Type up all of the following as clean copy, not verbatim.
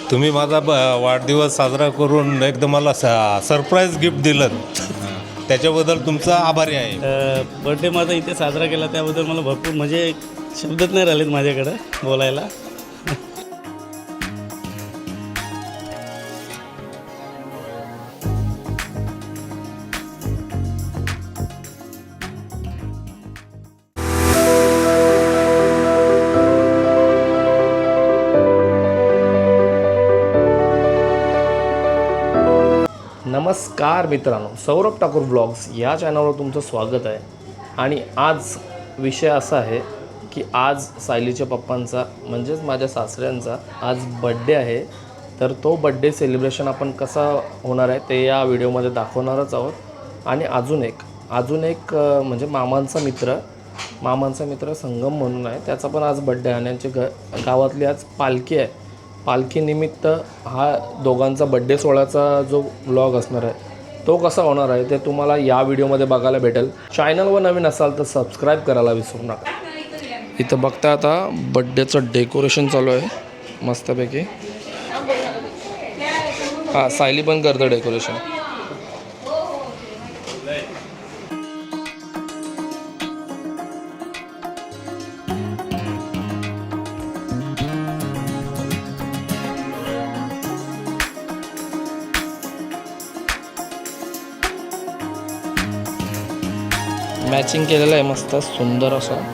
तुम्ही माझा वाढदिवस साजरा करून एकदम मला सरप्राईज गिफ्ट दिलं त्याच्याबद्दल तुमचा आभारी आहे. बर्थडे माझा इथे साजरा केला त्याबद्दल मला भरपूर म्हणजे शब्दच नाही राहिलेत माझ्याकडं बोलायला. नमस्कार मित्रांनो, सौरभ ठाकूर ब्लॉग्स या चॅनलवर तुमचं स्वागत आहे. आणि आज विषय असा आहे की आज सायलीच्या पप्पांचा म्हणजेच माझ्या सासऱ्यांचा आज बड्डे आहे. तर तो बड्डे सेलिब्रेशन आपण कसा होणार आहे ते या व्हिडिओमध्ये दाखवणारच आहोत. आणि अजून एक म्हणजे मामांचा मित्र संगम म्हणून आहे, त्याचा पण आज बड्डे आहे. आणि यांच्या गावातली आज पालखी आहे. पालखीनिमित्त हा दोघांचा बड्डे सोहळ्याचा जो व्लॉग असणार आहे तो कसा होणार आहे ते तुम्हाला या व्हिडिओमध्ये बघायला भेटेल. चॅनलवर नवीन असाल तर सबस्क्राईब करायला विसरू नका. इथं बघता आता बड्डेचं डेकोरेशन चालू आहे मस्तपैकी. हां, सायली पण करतं डेकोरेशन. मॅचिंग केलेलं आहे मस्त सुंदर असं.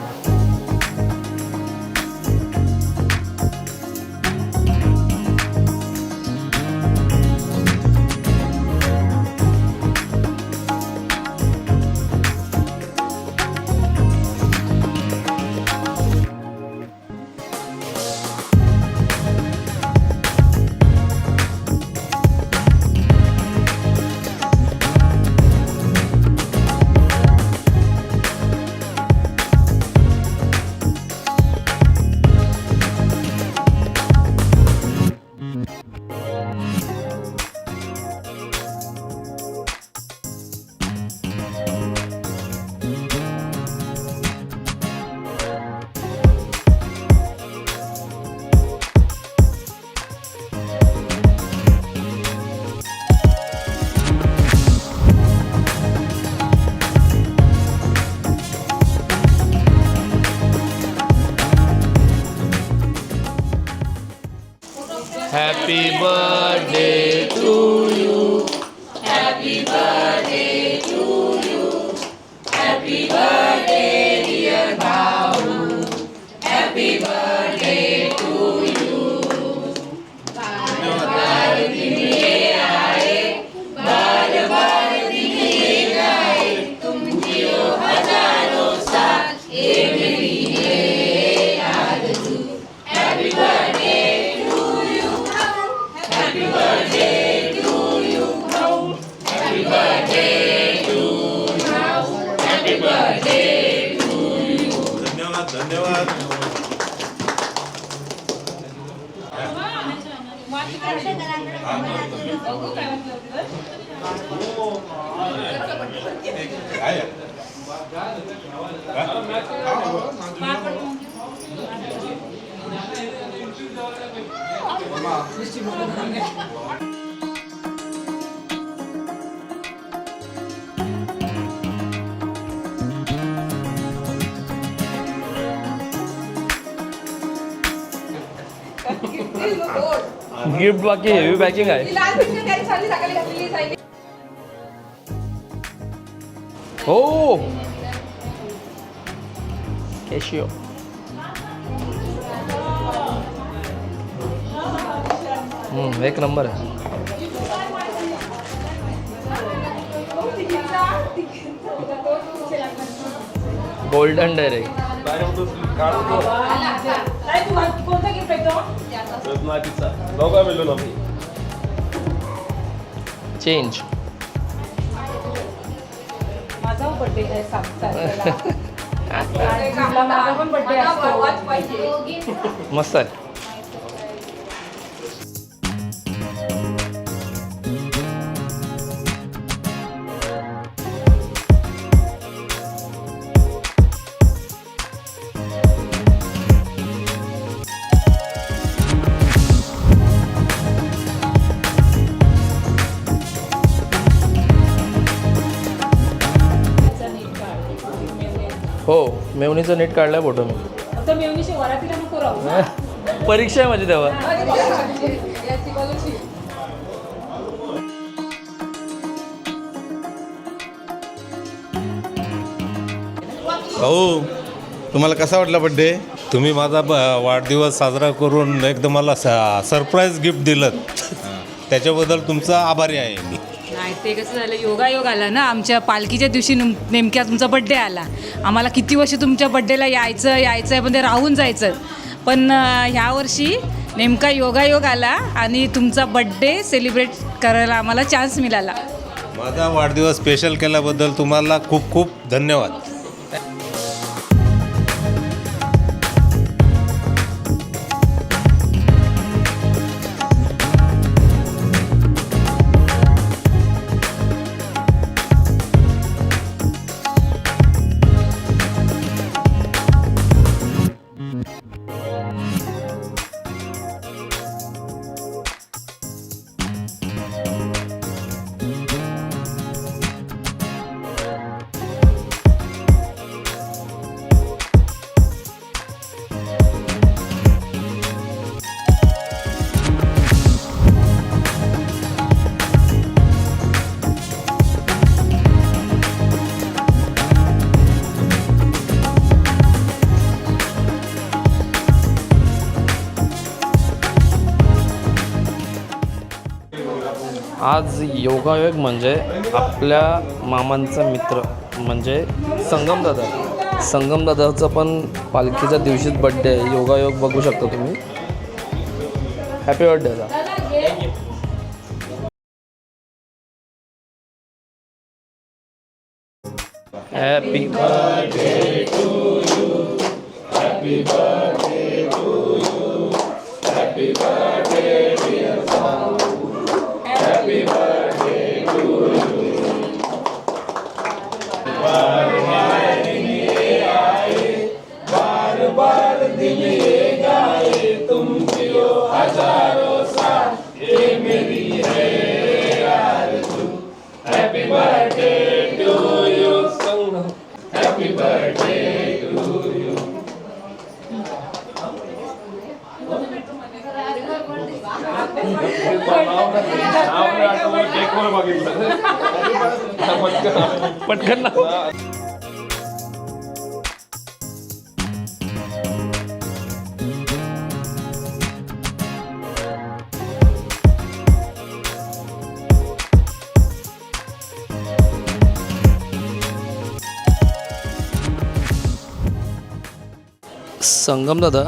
Happy birthday to you. Happy birthday to you. Happy birthday dear Babu. Happy birthday to you. बार दिन ये आए, बार दिन ये जाए, तुम जियो हजारों साल ये मेरी है आरज़ू. Happy birthday. Happy birthday to you. Happy birthday to you. Happy birthday to you. धन्यवाद. गिफ्ट बाकी हेवी पॅकिंग आहे. हो कॅशियो. एक नंबर आहे. Golden direct. चेंज. माझा बर्थडे आहे 7 तारखेला. माझा पण बर्थडे असतो. मस्त आहे. हो मेवणीचं नीट काढलाय फोटो मी. आता मेवणीशी वरातीला नको राहू. परीक्षा आहे माझी तेव्हा. भाऊ तुम्हाला कसा वाटला बड्डे? तुम्ही माझा वाढदिवस साजरा करून एकदम मला सरप्राईज गिफ्ट दिलं त्याच्याबद्दल तुमचा आभारी आहे मी. नाही ते कसं झालं, योगायोग आला ना, आमच्या पालखीच्या दिवशी नेमक्या तुमचा बड्डे आला. आम्हाला किती वर्ष तुमच्या बड्डेला यायचं आहे पण ते राहून जायचं, पण ह्या वर्षी नेमका योगायोग आला आणि तुमचा बड्डे सेलिब्रेट करायला आम्हाला चान्स मिळाला. माझा वाढदिवस स्पेशल केल्याबद्दल तुम्हाला खूप खूप धन्यवाद. आज योगायोग म्हणजे आपल्या मामांचा मित्र म्हणजे संगमदादाचं पण पालखीच्या दिवशीच बड्डे आहे. योगायोग बघू शकता तुम्ही. हॅपी बर्थडे दादा. Happy birthday to you. Happy birthday to you. Happy birthday dear भाऊ. Happy birthday to you. बार बार दिल ये गाए तुम जियो हजारों साल, ये मेरी है आरज़ू. Happy birthday to you. Happy birthday to you. पटकन ना. संगमदादा,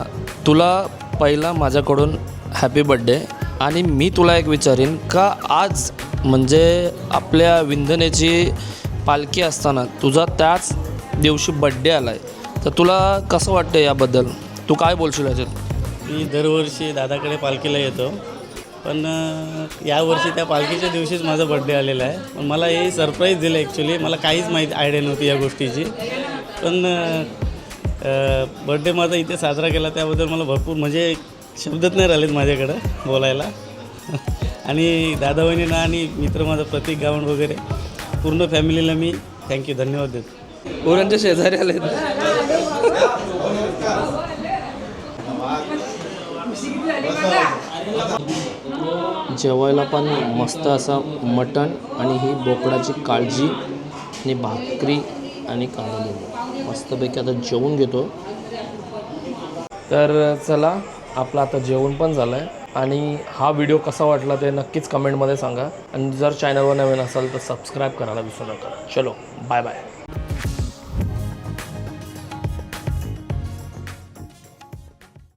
तुला पहिला माझ्याकडून हॅपी बर्थडे. आणि मी तुला एक विचारीन का, आज म्हणजे आपल्या विंधनेची पालखी असताना तुझा त्याच दिवशी बड्डे आला आहे, तर तुला कसं वाटतं याबद्दल? तू काय बोलशील याच्यात? मी दरवर्षी दादाकडे पालखीला येतो, पण यावर्षी त्या पालखीच्या दिवशीच माझा बड्डे आलेला आहे. पण मला हे सरप्राईज दिलं ॲक्च्युली. मला काहीच माहिती आयडिया नव्हती या गोष्टीची. पण बड्डे माझा इथे साजरा केला त्याबद्दल मला भरपूर म्हणजे शब्दच नाही राहिलेत माझ्याकडं बोलायला. आणि दादा वहिनींना आणि मित्र माझा प्रतीक गावंड वगैरे पूर्ण फॅमिलीला मी थँक्यू धन्यवाद देतो. पोरांच्या शेजारी आले. जेवायला पण मस्त असा मटण आणि ही बोकडाची काळजी आणि भाकरी आणि कांदा लिंबू मस्तपैकी आता जेवून घेतो. तर चला, आपलं आता जेवण पण झालं आहे. आणि हा व्हिडिओ कसा वाटला ते नक्कीच कमेंटमध्ये सांगा. आणि जर चॅनलवर नवीन असाल तर सबस्क्राईब करायला विसरू नका. चलो बाय बाय.